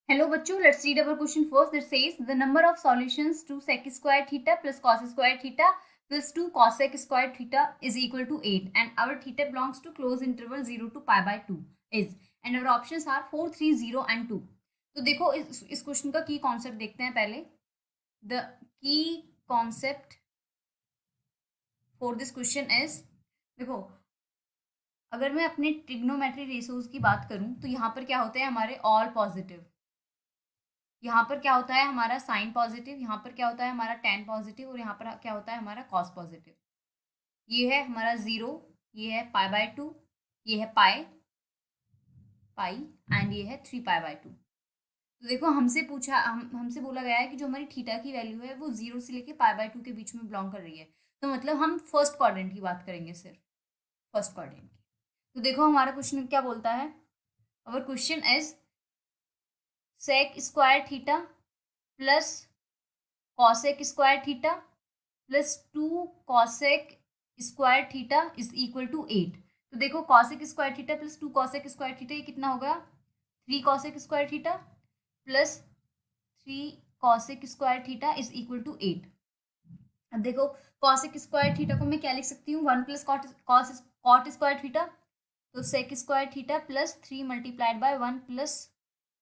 Hello बच्चों, let's read our question first. It says the number of solutions to sec square theta plus cos square theta plus 2 cosec square theta is equal to 8 and our theta belongs to close interval 0 to pi by 2 is and our options are 4, 3, 0 and 2. तो देखो इस question का की concept देखते हैं पहले. The key concept for this question is, देखो अगर मैं अपने ट्रिग्नोमेट्री रेशियोज की बात करूं तो यहाँ पर क्या होते हैं हमारे ऑल पॉजिटिव, यहाँ पर क्या होता है हमारा साइन पॉजिटिव, यहाँ पर क्या होता है हमारा टेन पॉजिटिव और यहाँ पर क्या होता है हमारा कॉस पॉजिटिव. ये है हमारा 0, ये है पाई बाय 2, ये है पाई एंड ये है 3 पाई बाय 2. तो देखो हमसे बोला गया है कि जो हमारी थीटा की वैल्यू है वो 0 से लेके पाई बाय 2 के बीच में बिलोंग कर रही है. तो मतलब हम फर्स्ट क्वाड्रेंट की बात करेंगे, सिर्फ फर्स्ट क्वाड्रेंट की. तो देखो हमारा क्वेश्चन क्या बोलता है. Our question is sec square theta plus कॉसेक square theta plus 2 cosec square theta is equal to 8. तो देखो cosec square theta plus 2 cosec square theta ये कितना होगा, 3 cosec square theta plus 3 cosec square theta is equal to 8. अब देखो cosec square theta को मैं क्या लिख सकती हूँ, 1 प्लस कॉट स्क्वायर थीटा. तो sec square theta plus 3 multiplied by 1 plus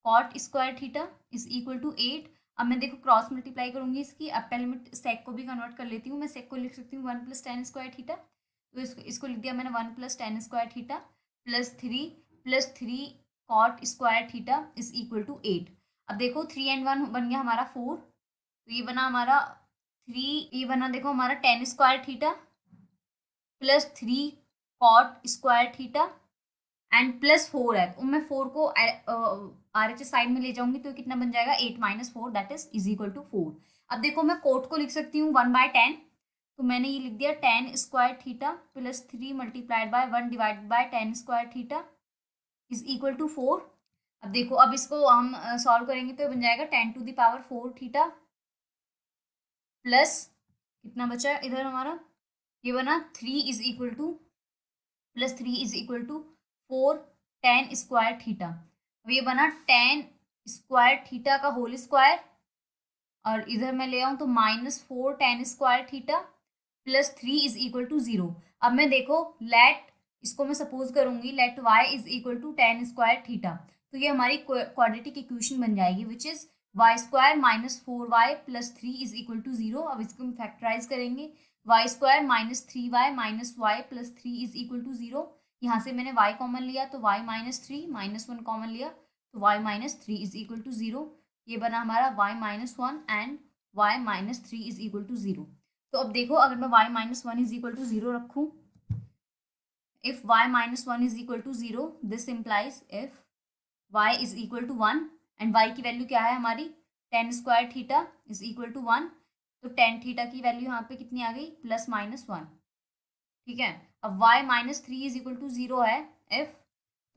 cot square theta is equal to 8. अब मैं देखो क्रॉस मल्टीप्लाई करूंगी इसकी. अब पहले मैं सेक को भी कन्वर्ट कर लेती हूँ. मैं सेक को लिख सकती हूँ 1 प्लस टेन स्क्वायर थीटा. तो इसको लिख दिया मैंने 1 plus tan square theta plus three cot square theta is equal to 8. अब देखो 3 एंड 1 बन गया हमारा 4. तो ये बना हमारा 3, ये बना देखो हमारा tan square theta plus 3 cot square theta and plus 4 है. तो मैं 4 को आर एच साइड में ले जाऊंगी तो कितना बन जाएगा 8 minus 4 that is equal to 4. अब देखो मैं कोट को लिख सकती हूँ 1/10. तो मैंने ये लिख दिया tan square theta plus 3 multiplied by 1 divide by tan square theta is equal to 4. अब देखो अब इसको हम सॉल्व करेंगे तो बन जाएगा 10⁴ थीटा प्लस कितना बचा इधर हमारा, ये बना 3 is equal to plus 3 is equal to 4 tan square theta. अब ये बना टेन स्क्वायर थीटा का होल स्क्वायर और इधर मैं ले आऊँ तो -4 tan square theta plus 3 is equal to 0. अब मैं देखो लेट इसको मैं सपोज करूंगी let y is equal to tan square theta. तो ये हमारी क्वाड्रेटिक इक्वेशन बन जाएगी which is y square -4y plus 3 is equal to 0. अब इसको हम फैक्टराइज करेंगे. Y square -3y minus y plus 3 is equal to 0. यहाँ से मैंने y कॉमन लिया तो y -3 -1 कॉमन लिया तो y -3 इज इक्वल टू 0. ये बना हमारा y -1 and y -3 is equal to 0. तो अब देखो अगर मैं y -1 इज इक्वल टू 0 रखूँ, if y -1 is equal to 0 this implies if y is equal to 1 and y की वैल्यू क्या है हमारी tan square theta is equal to 1. तो टेन थीटा की वैल्यू यहाँ पे कितनी आ गई +-1. ठीक है. अब y -3 इज इक्वल टू 0 है if,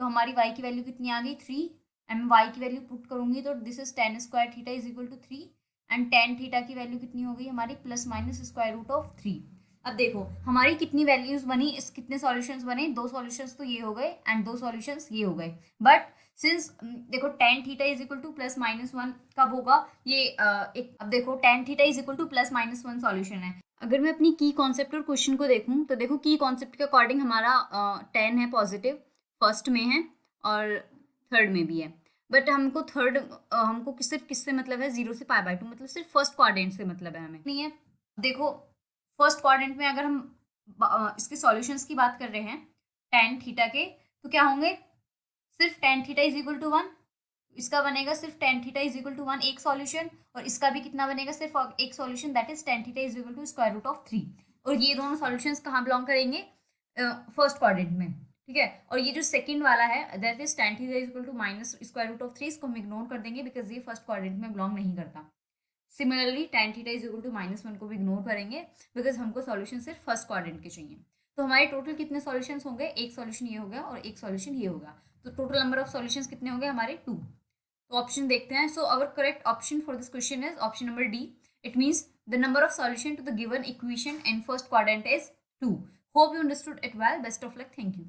तो हमारी y की वैल्यू कितनी आ गई 3 एंड मैं y की वैल्यू पुट करूंगी तो this is tan square theta is equal to 3 and tan theta की वैल्यू कितनी हो गई हमारी ±√3. अब देखो हमारी कितनी वैल्यूज बनी, इस कितने सॉल्यूशंस बने, 2 सॉल्यूशंस तो ये हो गए एंड 2 सॉल्यूशंस ये हो गए. बट सिंस देखो tan theta is equal to +-1 कब होगा ये एक, अब देखो tan theta is equal to +-1 solution है. अगर मैं अपनी की कॉन्सेप्ट और क्वेश्चन को देखूं तो देखो की कॉन्सेप्ट के अकॉर्डिंग हमारा 10 है पॉजिटिव, फर्स्ट में है और थर्ड में भी है. बट हमको हमको सिर्फ किससे मतलब है 0 से pi/2, मतलब सिर्फ फर्स्ट क्वाड्रेंट से मतलब है, हमें नहीं है. देखो फर्स्ट क्वाड्रेंट में अगर हम इसके सॉल्यूशंस की बात कर रहे हैं टेन थीटा के, तो क्या होंगे, सिर्फ tan theta is equal to 1, इसका बनेगा सिर्फ tan theta is equal to 1 एक सॉल्यूशन, और इसका भी कितना बनेगा सिर्फ एक solution that is tan theta is equal to √3. और ये दोनों सॉल्यूशंस कहाँ बिलोंग करेंगे, फर्स्ट क्वाड्रेंट में. ठीक है. और ये जो सेकंड वाला है that is tan theta is equal to -√3, इसको हम इग्नोर कर देंगे बिकॉज ये फर्स्ट क्वाड्रेंट में बिलोंग नहीं करता. Similarly tan theta is equal to -1 को भी इग्नोर करेंगे बिकॉज हमको सॉल्यूशन सिर्फ फर्स्ट क्वाड्रेंट के चाहिए. तो हमारे टोटल कितने सॉल्यूशंस होंगे, एक सॉल्यूशन ये होगा और एक सॉल्यूशन ये होगा. तो टोटल नंबर ऑफ सॉल्यूशंस कितने होंगे हमारे 2. तो ऑप्शन देखते हैं. So our correct option for this question is option number D. It means the number of solution to the given equation in first quadrant is 2. Hope you understood it well. Best of luck. Thank you.